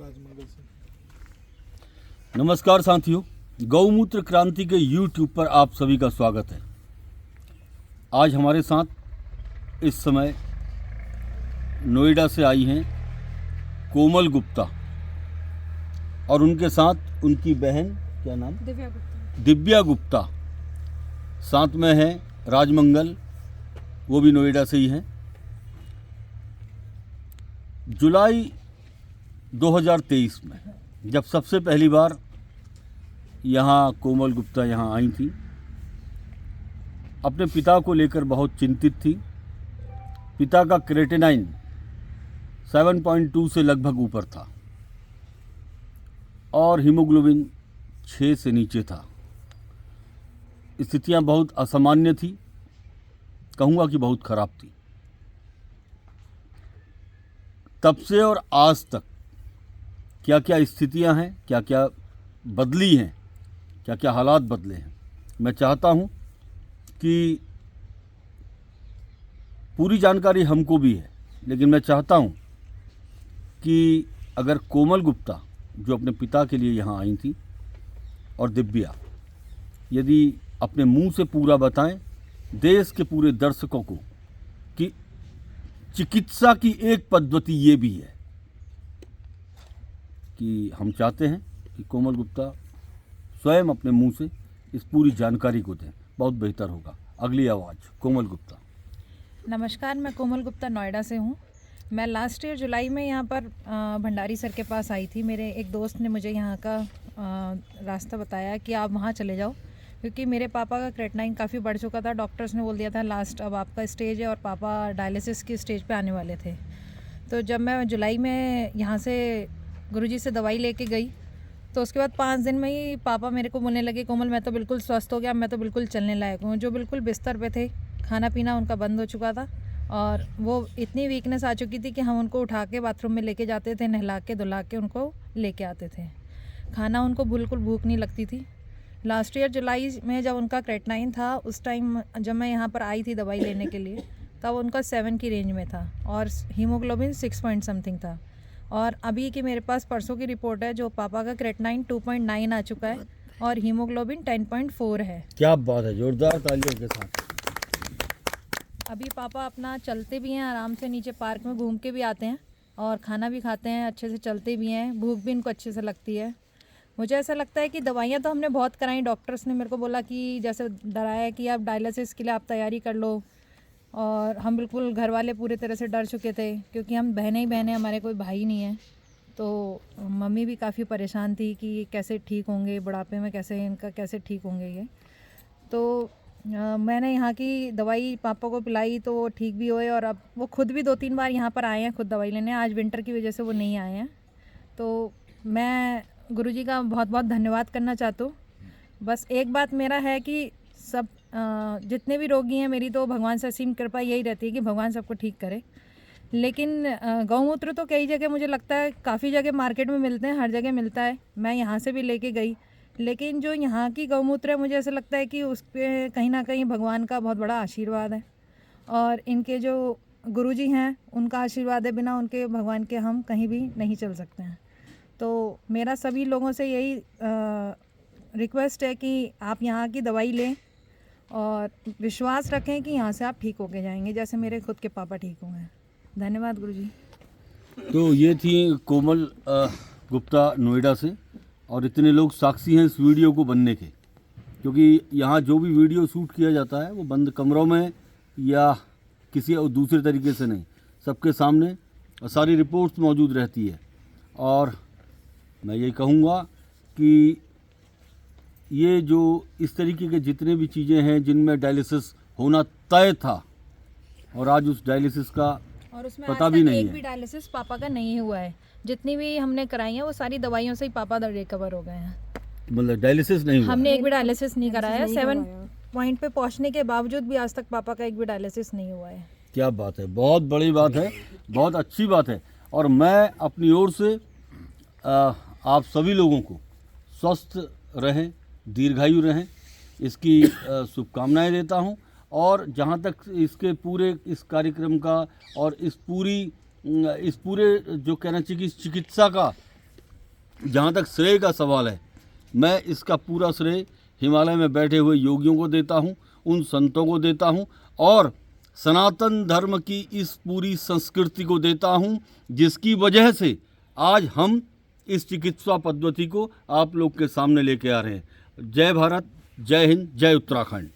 राजमंगल से। नमस्कार साथियों, गौमूत्र क्रांति के YouTube पर आप सभी का स्वागत है। आज हमारे साथ इस समय नोएडा से आई हैं कोमल गुप्ता और उनके साथ उनकी बहन, क्या नाम? दिव्या गुप्ता। साथ में है राजमंगल, वो भी नोएडा से ही हैं। जुलाई 2023 में जब सबसे पहली बार यहाँ कोमल गुप्ता यहाँ आई थी, अपने पिता को लेकर बहुत चिंतित थी। पिता का क्रेटिनाइन 7.2 से लगभग ऊपर था और हीमोग्लोबिन 6 से नीचे था। स्थितियाँ बहुत असामान्य थी, कहूँगा कि बहुत ख़राब थी। तब से और आज तक क्या क्या स्थितियां हैं, क्या क्या बदली हैं, क्या क्या हालात बदले हैं, मैं चाहता हूं कि पूरी जानकारी हमको भी है, लेकिन मैं चाहता हूं कि अगर कोमल गुप्ता जो अपने पिता के लिए यहाँ आई थी और दिव्या यदि अपने मुंह से पूरा बताएं देश के पूरे दर्शकों को कि चिकित्सा की एक पद्धति ये भी है, कि हम चाहते हैं कि कोमल गुप्ता स्वयं अपने मुंह से इस पूरी जानकारी को दें, बहुत बेहतर होगा। अगली आवाज़ कोमल गुप्ता। नमस्कार, मैं कोमल गुप्ता नोएडा से हूँ। मैं लास्ट ईयर जुलाई में यहाँ पर भंडारी सर के पास आई थी। मेरे एक दोस्त ने मुझे यहाँ का रास्ता बताया कि आप वहाँ चले जाओ, क्योंकि मेरे पापा का क्रेटिनाइन काफ़ी बढ़ चुका था। डॉक्टर्स ने बोल दिया था लास्ट अब आपका स्टेज है, और पापा डायलिसिस की स्टेज पे आने वाले थे। तो जब मैं जुलाई में यहाँ से गुरुजी से दवाई लेके गई, तो उसके बाद 5 दिन में ही पापा मेरे को बोलने लगे, कोमल मैं तो बिल्कुल स्वस्थ हो गया, मैं तो बिल्कुल चलने लायक हूँ। जो बिल्कुल बिस्तर पे थे, खाना पीना उनका बंद हो चुका था और वो इतनी वीकनेस आ चुकी थी कि हम उनको उठा के बाथरूम में लेके जाते थे, नहला के धुला के उनको लेके आते थे। खाना उनको बिल्कुल भूख नहीं लगती थी। लास्ट ईयर जुलाई में जब उनका क्रेटिनाइन था, उस टाइम जब मैं यहाँ पर आई थी दवाई लेने के लिए, तब उनका 7 की रेंज में था और हीमोग्लोबिन 6 पॉइंट समथिंग था। और अभी की मेरे पास परसों की रिपोर्ट है, जो पापा का क्रेटिनाइन 2.9 आ चुका है और हीमोग्लोबिन 10.4 है। क्या बात है, जोरदार तालियों के साथ। अभी पापा अपना चलते भी हैं, आराम से नीचे पार्क में घूम के भी आते हैं और खाना भी खाते हैं, अच्छे से चलते भी हैं, भूख भी इनको अच्छे से लगती है। मुझे ऐसा लगता है कि दवाइयाँ तो हमने बहुत कराई। डॉक्टर्स ने मेरे को बोला कि जैसे डराया कि आप डायलिसिस के लिए आप तैयारी कर लो, और हम बिल्कुल घर वाले पूरे तरह से डर चुके थे, क्योंकि हम बहनें ही बहनें, हमारे कोई भाई नहीं है। तो मम्मी भी काफ़ी परेशान थी कि कैसे ठीक होंगे बुढ़ापे में, कैसे ठीक होंगे ये। तो मैंने यहाँ की दवाई पापा को पिलाई तो वो ठीक भी हुए, और अब वो खुद भी 2-3 बार यहाँ पर आए हैं खुद दवाई लेने। आज विंटर की वजह से वो नहीं आए हैं। तो मैं गुरुजी का बहुत बहुत धन्यवाद करना चाहता हूँ। बस एक बात मेरा है कि सब जितने भी रोगी हैं, मेरी तो भगवान से असीम कृपा यही रहती है कि भगवान सबको ठीक करे। लेकिन गौमूत्र तो कई जगह मुझे लगता है काफ़ी जगह मार्केट में मिलते हैं, हर जगह मिलता है। मैं यहाँ से भी लेके गई, लेकिन जो यहाँ की गौमूत्र है, मुझे ऐसा लगता है कि उस पर कहीं ना कहीं भगवान का बहुत बड़ा आशीर्वाद है, और इनके जो गुरुजी हैं उनका आशीर्वाद है, बिना उनके भगवान के हम कहीं भी नहीं चल सकते हैं। तो मेरा सभी लोगों से यही रिक्वेस्ट है कि आप यहाँ की दवाई लें और विश्वास रखें कि यहाँ से आप ठीक होके जाएंगे, जैसे मेरे खुद के पापा ठीक हुए हैं। धन्यवाद गुरुजी। तो ये थी कोमल गुप्ता नोएडा से, और इतने लोग साक्षी हैं इस वीडियो को बनने के, क्योंकि यहाँ जो भी वीडियो शूट किया जाता है वो बंद कमरों में या किसी दूसरे तरीके से नहीं, सबके सामने सारी रिपोर्ट्स मौजूद रहती है। और मैं ये कहूँगा कि ये जो इस तरीके के जितने भी चीज़ें हैं जिनमें डायलिसिस होना तय था, और आज उस डायलिसिस का और उसमें पता आज भी तक नहीं एक है। भी डायलिसिस पापा का नहीं हुआ है। जितनी भी हमने कराई है वो सारी दवाइयों से ही पापा रिकवर हो गए हैं। मतलब डायलिसिस नहीं हुआ। हमने एक भी डायलिसिस नहीं कराया है। 7 पॉइंट पे पहुंचने के बावजूद भी आज तक पापा का एक भी डायलिसिस नहीं हुआ है। क्या बात है, बहुत बड़ी बात है, बहुत अच्छी बात है। और मैं अपनी ओर से आप सभी लोगों को स्वस्थ रहें, दीर्घायु रहें, इसकी शुभकामनाएं देता हूं। और जहां तक इसके पूरे इस कार्यक्रम का और इस पूरे जो कहना चाहिए कि चिकित्सा का जहाँ तक श्रेय का सवाल है, मैं इसका पूरा श्रेय हिमालय में बैठे हुए योगियों को देता हूँ, उन संतों को देता हूँ और सनातन धर्म की इस पूरी संस्कृति को देता हूँ, जिसकी वजह से आज हम इस चिकित्सा पद्धति को आप लोग के सामने लेके आ रहे हैं। जय भारत, जय हिंद, जय उत्तराखंड।